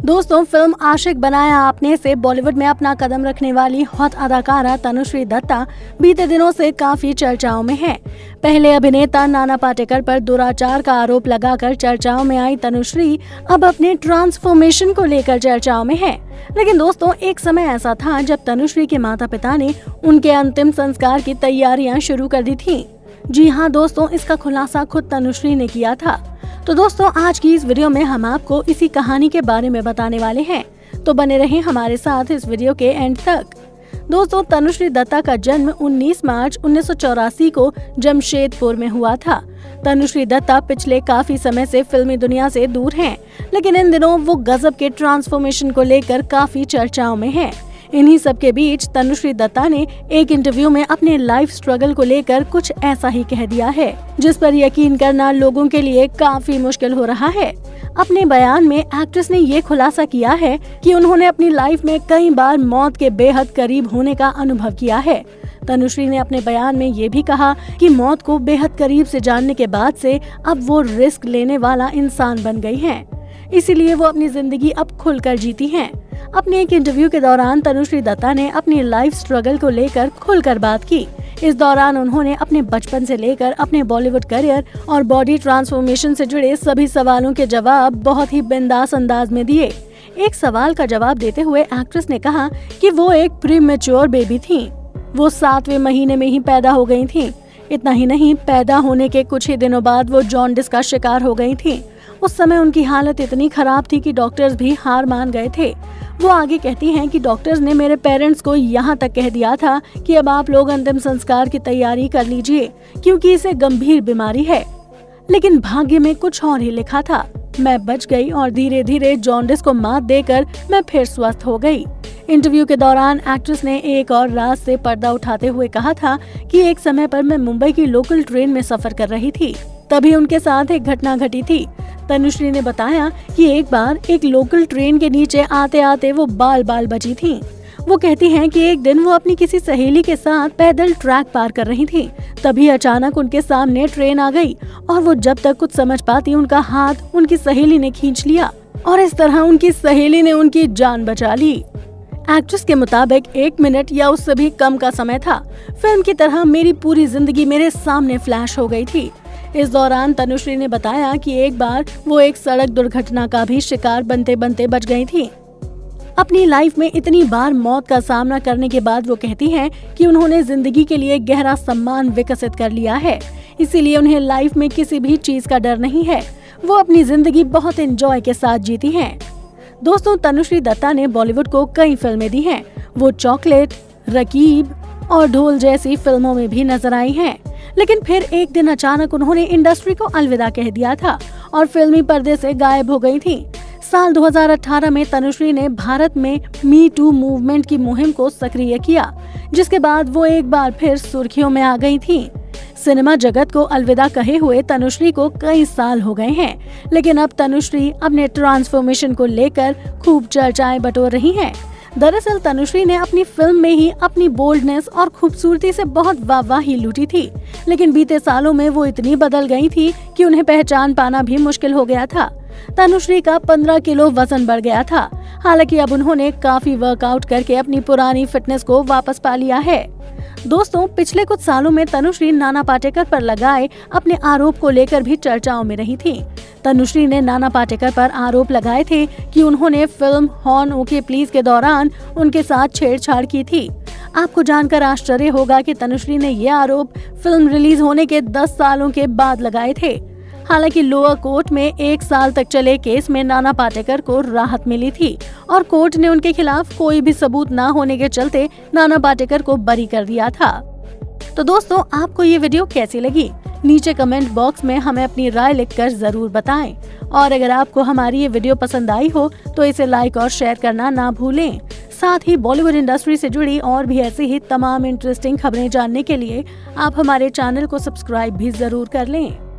दोस्तों, फिल्म आशिक बनाया आपने से बॉलीवुड में अपना कदम रखने वाली हॉट अदाकारा तनुश्री दत्ता बीते दिनों से काफी चर्चाओं में है। पहले अभिनेता नाना पाटेकर पर दुराचार का आरोप लगाकर चर्चाओं में आई तनुश्री अब अपने ट्रांसफॉर्मेशन को लेकर चर्चाओं में है। लेकिन दोस्तों, एक समय ऐसा था जब तनुश्री के माता पिता ने उनके अंतिम संस्कार की तैयारियां शुरू कर दी थी। जी हाँ दोस्तों, इसका खुलासा खुद तनुश्री ने किया था। तो दोस्तों, आज की इस वीडियो में हम आपको इसी कहानी के बारे में बताने वाले हैं, तो बने रहें हमारे साथ इस वीडियो के एंड तक। दोस्तों, तनुश्री दत्ता का जन्म 19 मार्च 1984 को जमशेदपुर में हुआ था। तनुश्री दत्ता पिछले काफी समय से फिल्मी दुनिया से दूर हैं, लेकिन इन दिनों वो गजब के ट्रांसफॉर्मेशन को लेकर काफी चर्चाओं में हैं। इन्हीं सब के बीच तनुश्री दत्ता ने एक इंटरव्यू में अपने लाइफ स्ट्रगल को लेकर कुछ ऐसा ही कह दिया है, जिस पर यकीन करना लोगों के लिए काफी मुश्किल हो रहा है। अपने बयान में एक्ट्रेस ने ये खुलासा किया है कि उन्होंने अपनी लाइफ में कई बार मौत के बेहद करीब होने का अनुभव किया है। तनुश्री ने अपने बयान में ये भी कहा कि मौत को बेहद करीब से जानने के बाद से अब वो रिस्क लेने वाला इंसान बन गई हैं। इसीलिए वो अपनी जिंदगी अब खुलकर जीती हैं। अपने एक इंटरव्यू के दौरान तनुश्री दत्ता ने अपनी लाइफ स्ट्रगल को लेकर खुलकर बात की। इस दौरान उन्होंने अपने बचपन से लेकर अपने बॉलीवुड करियर और बॉडी ट्रांसफॉर्मेशन से जुड़े सभी सवालों के जवाब बहुत ही बिंदास अंदाज में दिए। एक सवाल का जवाब देते हुए एक्ट्रेस ने कहा कि वो एक प्रीमेच्योर बेबी थी। वो 7वें महीने में ही पैदा हो गई थी। इतना ही नहीं, पैदा होने के कुछ ही दिनों बाद वो जॉन्डिस का शिकार हो गई थी। उस समय उनकी हालत इतनी खराब थी कि डॉक्टर्स भी हार मान गए थे। वो आगे कहती हैं कि डॉक्टर्स ने मेरे पेरेंट्स को यहाँ तक कह दिया था कि अब आप लोग अंतिम संस्कार की तैयारी कर लीजिए, क्योंकि इसे गंभीर बीमारी है। लेकिन भाग्य में कुछ और ही लिखा था। मैं बच गई और धीरे धीरे जॉन्डिस को मात देकर मैं फिर स्वस्थ हो गई। इंटरव्यू के दौरान एक्ट्रेस ने एक और राज से पर्दा उठाते हुए कहा था कि एक समय पर मैं मुंबई की लोकल ट्रेन में सफर कर रही थी, तभी उनके साथ एक घटना घटी थी। तनुश्री ने बताया कि एक बार एक लोकल ट्रेन के नीचे आते आते वो बाल बची थी। वो कहती हैं कि एक दिन वो अपनी किसी सहेली के साथ पैदल ट्रैक पार कर रही थी, तभी अचानक उनके सामने ट्रेन आ गई और वो जब तक कुछ समझ पाती उनका हाथ उनकी सहेली ने खींच लिया और इस तरह उनकी सहेली ने उनकी जान बचा ली। एक्ट्रेस के मुताबिक 1 मिनट या उससे भी कम का समय था। फिल्म की तरह मेरी पूरी जिंदगी मेरे सामने फ्लैश हो गई थी। इस दौरान तनुश्री ने बताया कि एक बार वो एक सड़क दुर्घटना का भी शिकार बनते बनते बच गई थी। अपनी लाइफ में इतनी बार मौत का सामना करने के बाद वो कहती हैं कि उन्होंने जिंदगी के लिए गहरा सम्मान विकसित कर लिया है, इसीलिए उन्हें लाइफ में किसी भी चीज का डर नहीं है। वो अपनी जिंदगी बहुत एंजॉय के साथ जीती हैं। दोस्तों, तनुश्री दत्ता ने बॉलीवुड को कई फिल्में दी हैं। वो चॉकलेट, रकीब और ढोल जैसी फिल्मों में भी नजर आई हैं। लेकिन फिर एक दिन अचानक उन्होंने इंडस्ट्री को अलविदा कह दिया था और फिल्मी पर्दे से गायब हो गई थी। साल 2018 में तनुश्री ने भारत में मी टू मूवमेंट की मुहिम को सक्रिय किया, जिसके बाद वो एक बार फिर सुर्खियों में आ गई थी। सिनेमा जगत को अलविदा कहे हुए तनुश्री को कई साल हो गए हैं, लेकिन अब तनुश्री अपने ट्रांसफॉर्मेशन को लेकर खूब चर्चाएं बटोर रही हैं। दरअसल तनुश्री ने अपनी फिल्म में ही अपनी बोल्डनेस और खूबसूरती से बहुत वाहवाही लूटी थी, लेकिन बीते सालों में वो इतनी बदल गई थी कि उन्हें पहचान पाना भी मुश्किल हो गया था। तनुश्री का 15 किलो वजन बढ़ गया था। हालांकि अब उन्होंने काफी वर्कआउट करके अपनी पुरानी फिटनेस को वापस पा लिया है। दोस्तों, पिछले कुछ सालों में तनुश्री नाना पाटेकर पर लगाए अपने आरोप को लेकर भी चर्चाओं में रही थी। तनुश्री ने नाना पाटेकर पर आरोप लगाए थे कि उन्होंने फिल्म हॉर्न ओके प्लीज के दौरान उनके साथ छेड़छाड़ की थी। आपको जानकर आश्चर्य होगा कि तनुश्री ने ये आरोप फिल्म रिलीज होने के 10 सालों के बाद लगाए थे। हालांकि लोअर कोर्ट में 1 साल तक चले केस में नाना पाटेकर को राहत मिली थी और कोर्ट ने उनके खिलाफ कोई भी सबूत न होने के चलते नाना पाटेकर को बरी कर दिया था। तो दोस्तों, आपको ये वीडियो कैसी लगी? नीचे कमेंट बॉक्स में हमें अपनी राय लिखकर जरूर बताएं। और अगर आपको हमारी ये वीडियो पसंद आई हो तो इसे लाइक और शेयर करना ना भूलें। साथ ही बॉलीवुड इंडस्ट्री से जुड़ी और भी ऐसी ही तमाम इंटरेस्टिंग खबरें जानने के लिए आप हमारे चैनल को सब्सक्राइब भी जरूर कर लें।